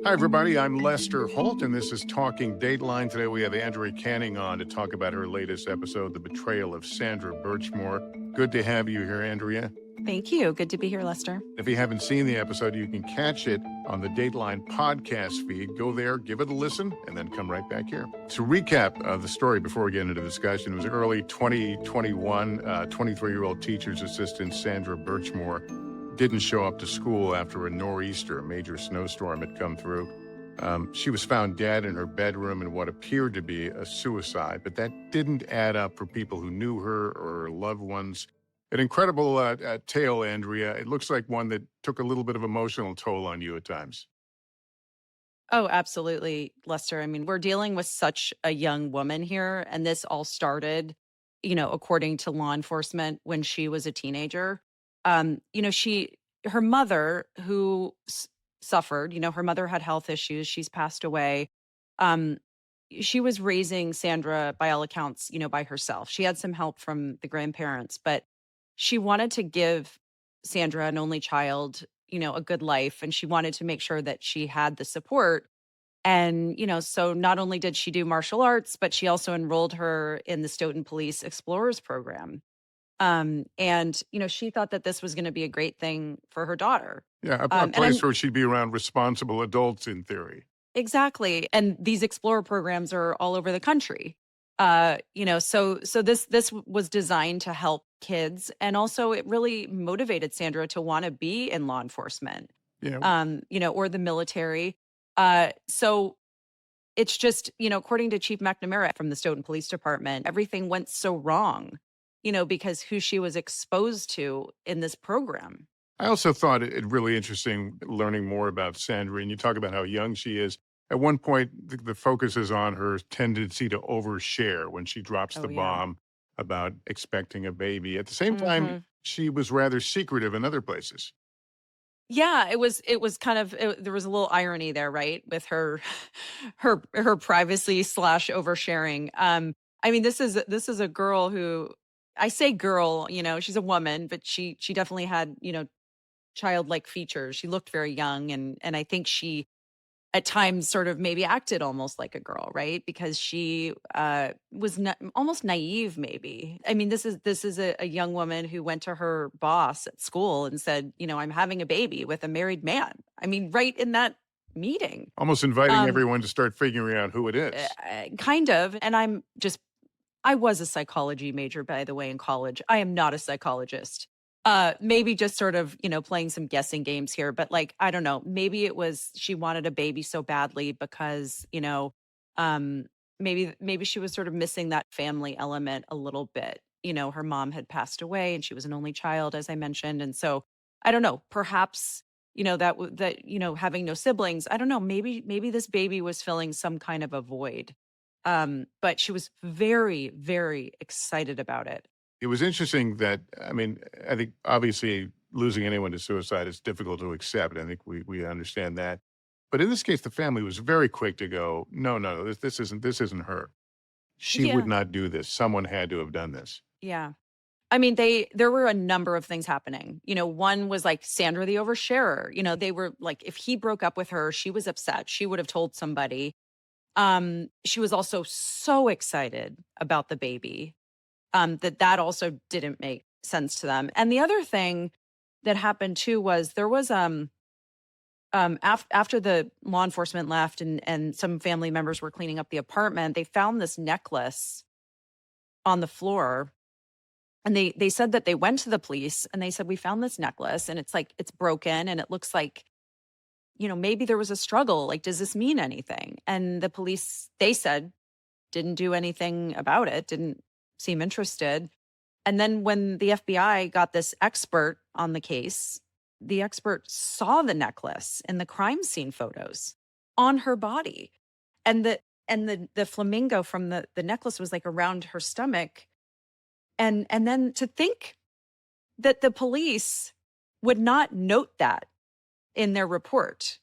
Hi, everybody. I'm Lester Holt, and this is Talking Dateline. Today we have Andrea Canning on to talk about her latest episode, The Betrayal of Sandra Birchmore. Good to have you here, Andrea. Thank you. Good to be here, Lester. If you haven't seen the episode, you can catch it on the Dateline podcast feed. Go there, give it a listen, and then come right back here. To recap the story before we get into the discussion, it was early 2021. 23-year-old teacher's assistant Sandra Birchmore didn't show up to school after a nor'easter, a major snowstorm had come through. She was found dead in her bedroom in what appeared to be a suicide, but that didn't add up for people who knew her or her loved ones. An incredible tale, Andrea. It looks like one that took a little bit of emotional toll on you at times. Oh, absolutely, Lester. I mean, we're dealing with such a young woman here, and this all started, according to law enforcement when she was a teenager. Her mother who suffered, her mother had health issues. She's passed away. Um, she was raising Sandra by all accounts, by herself. She had some help from the grandparents, but she wanted to give Sandra, an only child, a good life. And she wanted to make sure that she had the support. And, so not only did she do martial arts, but she also enrolled her in the Stoughton Police Explorers Program. She thought that this was going to be a great thing for her daughter. Yeah, a place where she'd be around responsible adults in theory. Exactly. And these Explorer programs are all over the country. So this was designed to help kids. And also it really motivated Sandra to want to be in law enforcement, or the military. So it's just, according to Chief McNamara from the Stoughton Police Department, everything went so wrong, because who she was exposed to in this program. I also thought it really interesting learning more about Sandra, and you talk about how young she is. At one point, the focus is on her tendency to overshare when she drops the bomb about expecting a baby. At the same time, she was rather secretive in other places. Yeah, it was kind of, there was a little irony there, right? With her privacy / oversharing. I mean, this is a girl who, I say girl, she's a woman, but she definitely had, childlike features. She looked very young. And I think she at times sort of maybe acted almost like a girl, right? Because she was almost naive, maybe. I mean, this is a young woman who went to her boss at school and said, I'm having a baby with a married man. I mean, right in that meeting. Almost inviting everyone to start figuring out who it is. Kind of. And I was a psychology major, by the way, in college. I am not a psychologist. Maybe just sort of, playing some guessing games here, but I don't know, maybe it was, she wanted a baby so badly because, maybe she was sort of missing that family element a little bit. Her mom had passed away and she was an only child, as I mentioned. And so I don't know, perhaps, having no siblings, I don't know, maybe this baby was filling some kind of a void. But she was very, very excited about it. It was interesting that, I mean, I think obviously losing anyone to suicide is difficult to accept. I think we understand that. But in this case, the family was very quick to go, no, this isn't her. She would not do this. Someone had to have done this. Yeah. I mean, there were a number of things happening. One was like Sandra the oversharer. They were like, if he broke up with her, she was upset. She would have told somebody. She was also so excited about the baby. That also didn't make sense to them. And the other thing that happened too was there was after the law enforcement left and some family members were cleaning up the apartment, they found this necklace on the floor. And they said that they went to the police and they said, we found this necklace and it's broken and it looks like, maybe there was a struggle. Like, does this mean anything? And the police, they said, didn't do anything about it, didn't seem interested. And then when the FBI got this expert on the case, the expert saw the necklace in the crime scene photos on her body. And the flamingo from the necklace was like around her stomach. And then to think that the police would not note that in their report.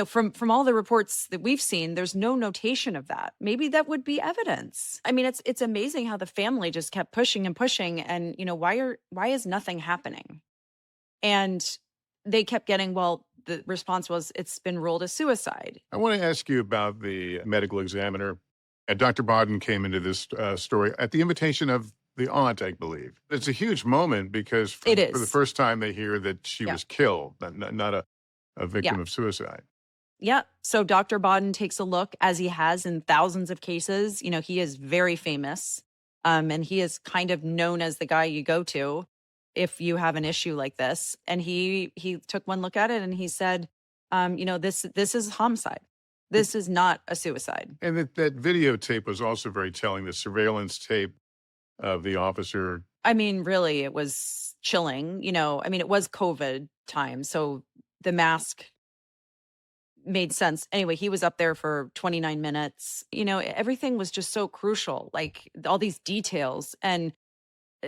From all the reports that we've seen, there's no notation of that. Maybe that would be evidence. I mean, it's amazing how the family just kept pushing and pushing and, why is nothing happening? And they kept getting, well, the response was, it's been ruled a suicide. I want to ask you about the medical examiner. Dr. Bodden came into this story at the invitation of the aunt, I believe. It's a huge moment because It for the is. first time they hear that she Yeah. was killed, not a victim Yeah. of suicide. Yeah. So Dr. Bodden takes a look, as he has in thousands of cases. You know, he is very famous. And he is kind of known as the guy you go to if you have an issue like this. And he took one look at it and he said, this is homicide. This is not a suicide. And that videotape was also very telling, the surveillance tape of the officer. I mean, really, it was chilling. It was COVID time. So the mask made sense. Anyway, he was up there for 29 minutes. Everything was just so crucial, like all these details. And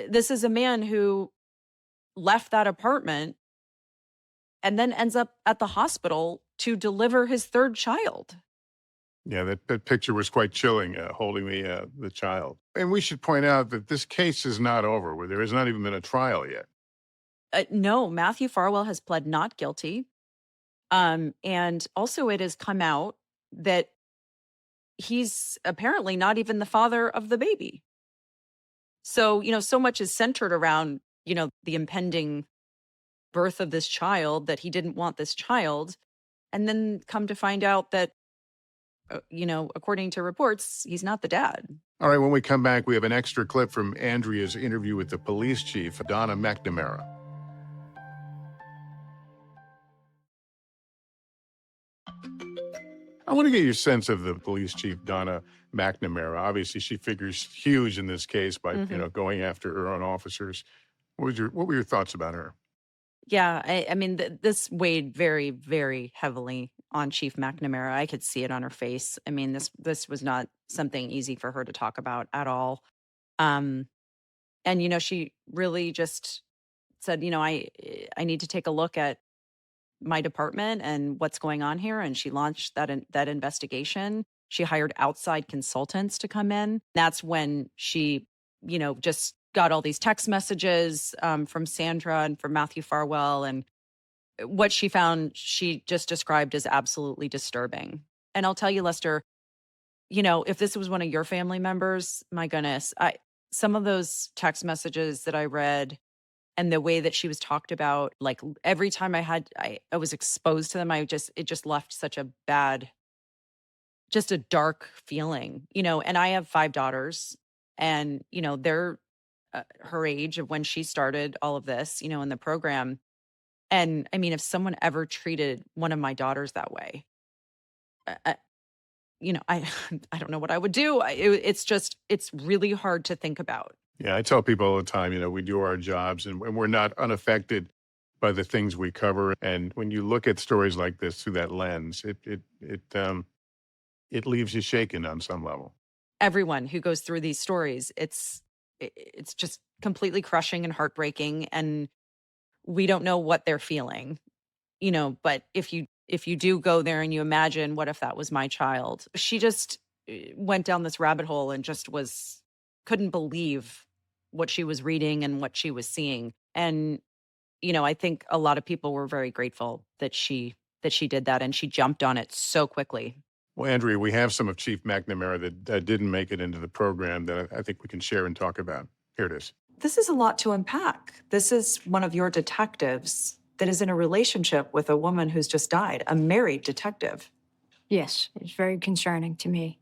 this is a man who left that apartment and then ends up at the hospital to deliver his third child. Yeah, that picture was quite chilling, holding the child. And we should point out that this case is not over, where there has not even been a trial yet. No, Matthew Farwell has pled not guilty. And also it has come out that he's apparently not even the father of the baby. So, so much is centered around, the impending birth of this child, that he didn't want this child. And then come to find out that, according to reports, he's not the dad. All right, when we come back, we have an extra clip from Andrea's interview with the police chief, Donna McNamara. I want to get your sense of the police chief, Donna McNamara. Obviously, she figures huge in this case by going after her own officers. What were your thoughts about her? Yeah, this weighed very, very heavily on Chief McNamara. I could see it on her face. I mean, this was not something easy for her to talk about at all. And she really just said, I need to take a look at my department and what's going on here. And she launched that investigation. She hired outside consultants to come in. That's when she, just got all these text messages from Sandra and from Matthew Farwell. And what she found, she just described as absolutely disturbing. And I'll tell you, Lester, if this was one of your family members, my goodness, some of those text messages that I read and the way that she was talked about, like every time I was exposed to them, it just left such a bad, just a dark feeling, and I have 5 daughters and, they're her age of when she started all of this, in the program. And I mean, if someone ever treated one of my daughters that way, I I don't know what I would do. It's really hard to think about. Yeah, I tell people all the time, we do our jobs and we're not unaffected by the things we cover. And when you look at stories like this through that lens, it leaves you shaken on some level. Everyone who goes through these stories, it's just completely crushing and heartbreaking, and we don't know what they're feeling, but if you do go there and you imagine, what if that was my child? She just went down this rabbit hole and just couldn't believe what she was reading and what she was seeing. And, I think a lot of people were very grateful that she did that, and she jumped on it so quickly. Well, Andrea, we have some of Chief McNamara that didn't make it into the program that I think we can share and talk about. Here it is. This is a lot to unpack. This is one of your detectives that is in a relationship with a woman who's just died, a married detective. Yes, it's very concerning to me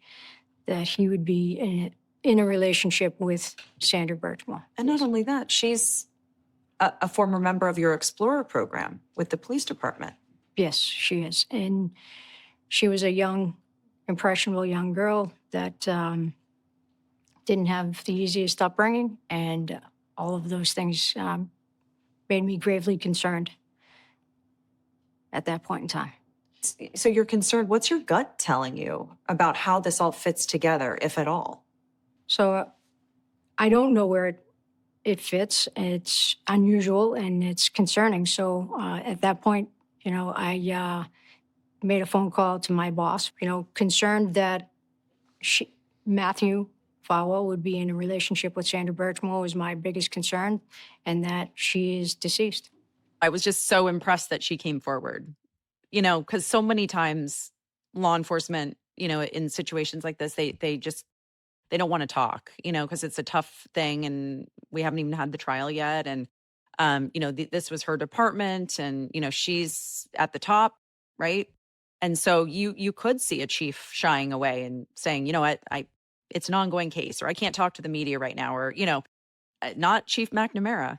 that he would be in a relationship with Sandra Birchmore. And not only that, she's a former member of your Explorer program with the police department. Yes, she is. And she was a young, impressionable young girl that didn't have the easiest upbringing, and all of those things made me gravely concerned at that point in time. So you're concerned. What's your gut telling you about how this all fits together, if at all? So I don't know where it fits. It's unusual and it's concerning. So at that point, I made a phone call to my boss, concerned that Matthew Farwell would be in a relationship with Sandra Birchmore was my biggest concern, and that she is deceased. I was just so impressed that she came forward. because so many times law enforcement, in situations like this, they don't want to talk, because it's a tough thing, and we haven't even had the trial yet. And, this was her department, and, she's at the top, right? And so you could see a chief shying away and saying, you know what, it's an ongoing case, or I can't talk to the media right now, or, not Chief McNamara.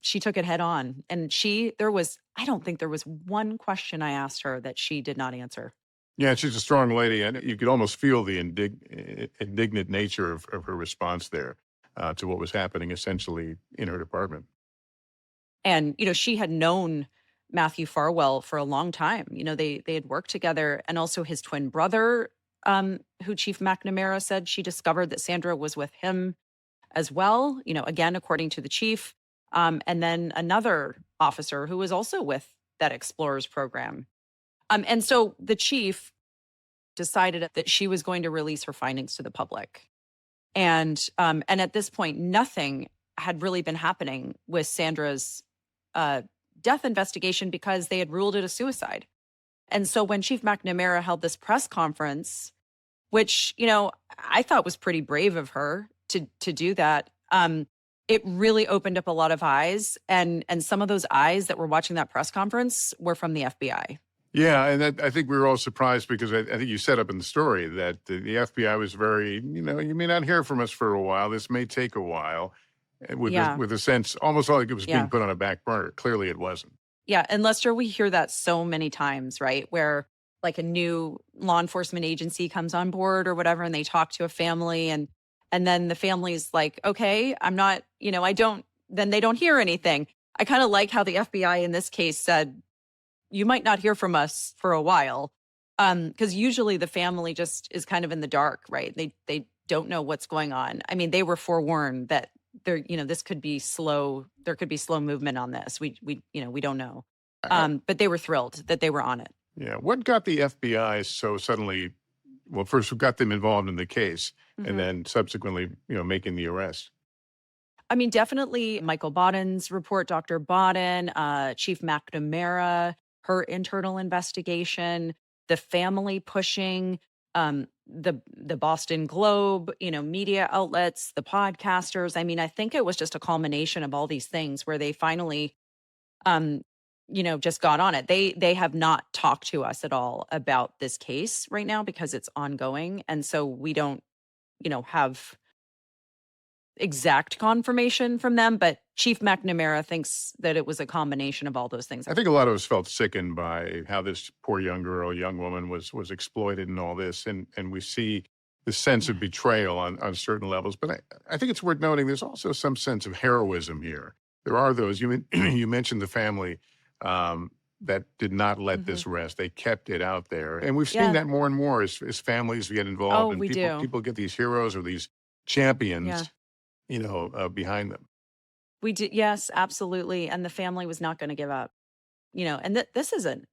She took it head on. And I don't think there was one question I asked her that she did not answer. Yeah, she's a strong lady, and you could almost feel the indignant nature of her response there to what was happening essentially in her department. And, she had known Matthew Farwell for a long time. They had worked together, and also his twin brother, who Chief McNamara said she discovered that Sandra was with him as well, again, according to the chief. And then another officer who was also with that Explorers program. And so the chief decided that she was going to release her findings to the public. And at this point, nothing had really been happening with Sandra's death investigation because they had ruled it a suicide. And so when Chief McNamara held this press conference, which, I thought was pretty brave of her to do that, it really opened up a lot of eyes. And some of those eyes that were watching that press conference were from the FBI. Yeah, and I think we were all surprised because I think you set up in the story that the FBI was very, you may not hear from us for a while. This may take a while, with a sense almost like it was being put on a back burner. Clearly, it wasn't. Yeah, and Lester, we hear that so many times, right? Where like a new law enforcement agency comes on board or whatever, and they talk to a family, and then the family's like, okay, I'm not, then they don't hear anything. I kind of like how the FBI in this case said, you might not hear from us for a while. Because usually the family just is kind of in the dark, right? They don't know what's going on. I mean, they were forewarned that this could be slow. There could be slow movement on this. We don't know. But they were thrilled that they were on it. Yeah. What got the FBI so suddenly, well, first got them involved in the case, and then subsequently, making the arrest? I mean, definitely Michael Bodden's report, Dr. Bodden, Chief McNamara, her internal investigation, the family pushing, the Boston Globe, media outlets, the podcasters. I mean, I think it was just a culmination of all these things where they finally, just got on it. They have not talked to us at all about this case right now because it's ongoing. And so we don't, have exact confirmation from them, but Chief McNamara thinks that it was a combination of all those things. I think a lot of us felt sickened by how this poor young woman was exploited in all this, and we see the sense of betrayal on certain levels. But I think it's worth noting there's also some sense of heroism here. There are those, you mentioned the family that did not let this rest. They kept it out there. And we've seen that more and more as families get involved, and people get these heroes or these champions. Behind them. We did. Yes, absolutely. And the family was not going to give up, and this isn't,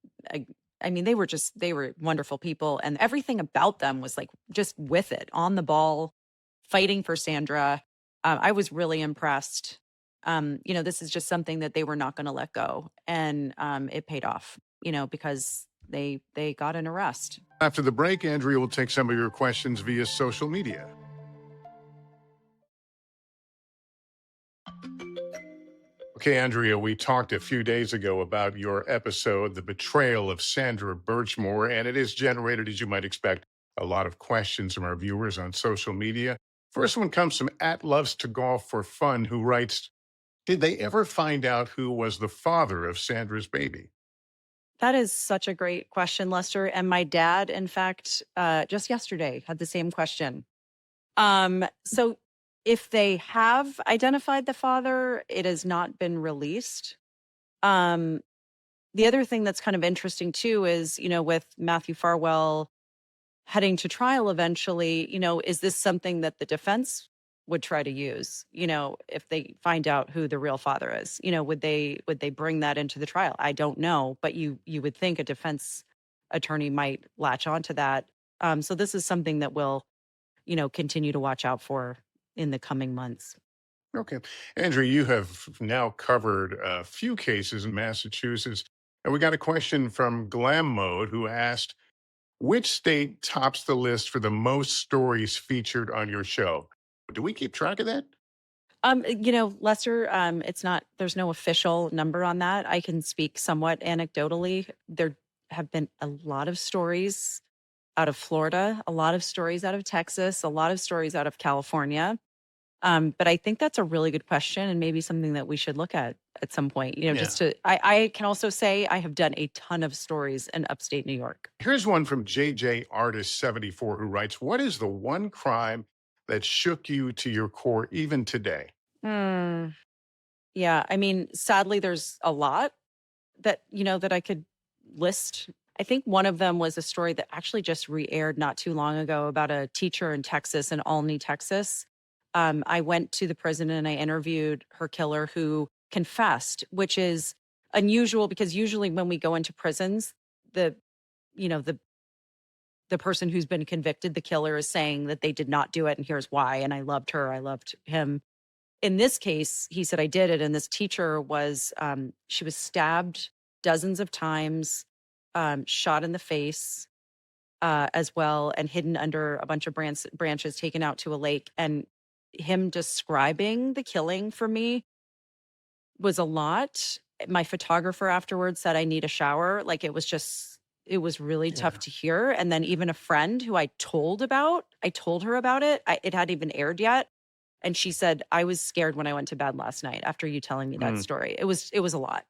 they were wonderful people, and everything about them was like just with it, on the ball, fighting for Sandra. I was really impressed. This is just something that they were not going to let go. And it paid off, because they got an arrest. After the break, Andrea will take some of your questions via social media. Okay, Andrea, we talked a few days ago about your episode, The Betrayal of Sandra Birchmore, and it has generated, as you might expect, a lot of questions from our viewers on social media. First one comes from @loves-to-golf-for-fun, who writes, did they ever find out who was the father of Sandra's baby? That is such a great question, Lester. And my dad, in fact, just yesterday had the same question. So if they have identified the father, it has not been released. The other thing that's kind of interesting too is, with Matthew Farwell heading to trial eventually, is this something that the defense would try to use, if they find out who the real father is? Would they bring that into the trial? I don't know, but you would think a defense attorney might latch onto that. So this is something that we'll, continue to watch out for in the coming months. Okay. Andrea, you have now covered a few cases in Massachusetts. And we got a question from Glam Mode who asked, which state tops the list for the most stories featured on your show? Do we keep track of that? Lester, it's not, there's no official number on that. I can speak somewhat anecdotally. There have been a lot of stories out of Florida, a lot of stories out of Texas, a lot of stories out of California. But I think that's a really good question and maybe something that we should look at some point, Yeah. I can also say I have done a ton of stories in upstate New York. Here's one from JJ Artist 74 who writes, what is the one crime that shook you to your core even today? Hmm. Yeah. I mean, sadly, there's a lot that I could list. I think one of them was a story that actually just re-aired not too long ago about a teacher in Texas, in Alney, Texas. I went to the prison and I interviewed her killer who confessed, which is unusual because usually when we go into prisons, the you know the person who's been convicted, the killer, is saying that they did not do it and here's why. And I loved her, I loved him. In this case, he said I did it, and this teacher was she was stabbed dozens of times, shot in the face as well, and hidden under a bunch of branches, taken out to a lake. And him describing the killing for me was a lot. My photographer afterwards said I need a shower. Like it was really tough to hear. And then even a friend who I told her about it. It hadn't even aired yet. And she said, I was scared when I went to bed last night after you telling me that story. It was a lot.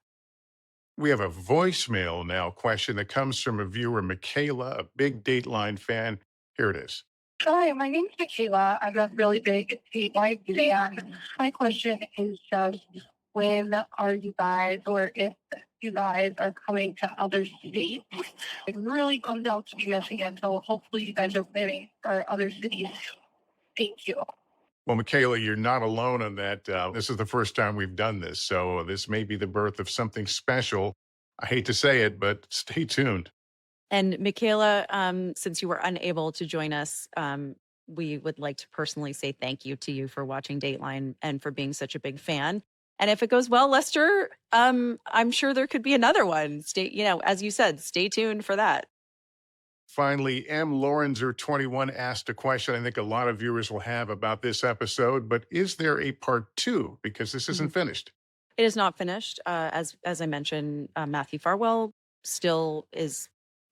We have a voicemail now question that comes from a viewer, Michaela, a big Dateline fan. Here it is. Hi, my name's Michaela. I'm a really big Dateline fan. My question is just when are you guys, or if you guys are coming to other states? It really comes out to be Michigan, so hopefully you guys are planning for other cities. Thank you. Well, Michaela, you're not alone on that. This is the first time we've done this, so this may be the birth of something special. I hate to say it, but stay tuned. And Michaela, since you were unable to join us, we would like to personally say thank you to you for watching Dateline and for being such a big fan. And if it goes well, Lester, I'm sure there could be another one. As you said, stay tuned for that. Finally, M. Lorenzer 21 asked a question I think a lot of viewers will have about this episode, but is there a part 2? Because this isn't finished. It is not finished. As I mentioned, Matthew Farwell still is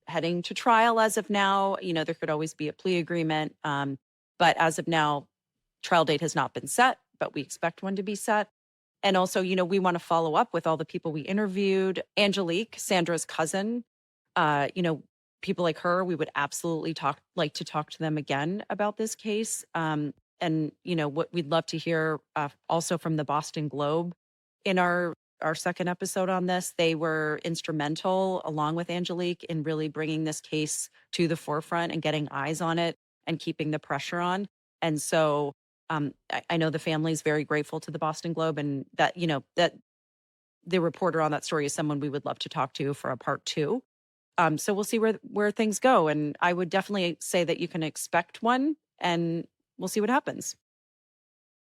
heading to trial as of now. There could always be a plea agreement. But as of now, trial date has not been set, but we expect one to be set. And also, we want to follow up with all the people we interviewed. Angelique, Sandra's cousin, people like her, we would absolutely like to talk to them again about this case. And what we'd love to hear also from the Boston Globe in our second episode on this. They were instrumental, along with Angelique, in really bringing this case to the forefront and getting eyes on it and keeping the pressure on. And so I know the family is very grateful to the Boston Globe, and that the reporter on that story is someone we would love to talk to for a part 2. So we'll see where things go. And I would definitely say that you can expect one, and we'll see what happens.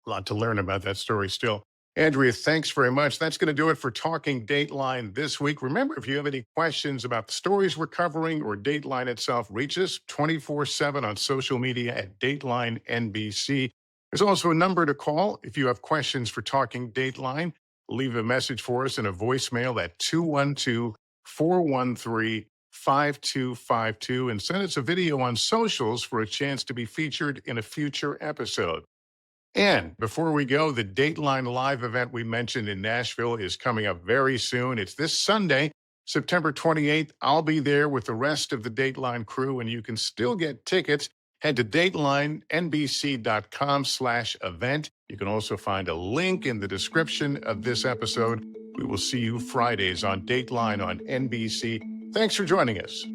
A lot to learn about that story still. Andrea, thanks very much. That's going to do it for Talking Dateline this week. Remember, if you have any questions about the stories we're covering or Dateline itself, reach us 24/7 on social media at Dateline NBC. There's also a number to call if you have questions for Talking Dateline. Leave a message for us in a voicemail at 212-413-5252 and send us a video on socials for a chance to be featured in a future episode. And before we go, the Dateline Live event we mentioned in Nashville is coming up very soon. It's this Sunday, September 28th. I'll be there with the rest of the Dateline crew, and you can still get tickets. Head to DatelineNBC.com/event. You can also find a link in the description of this episode. We will see you Fridays on Dateline on NBC. Thanks for joining us.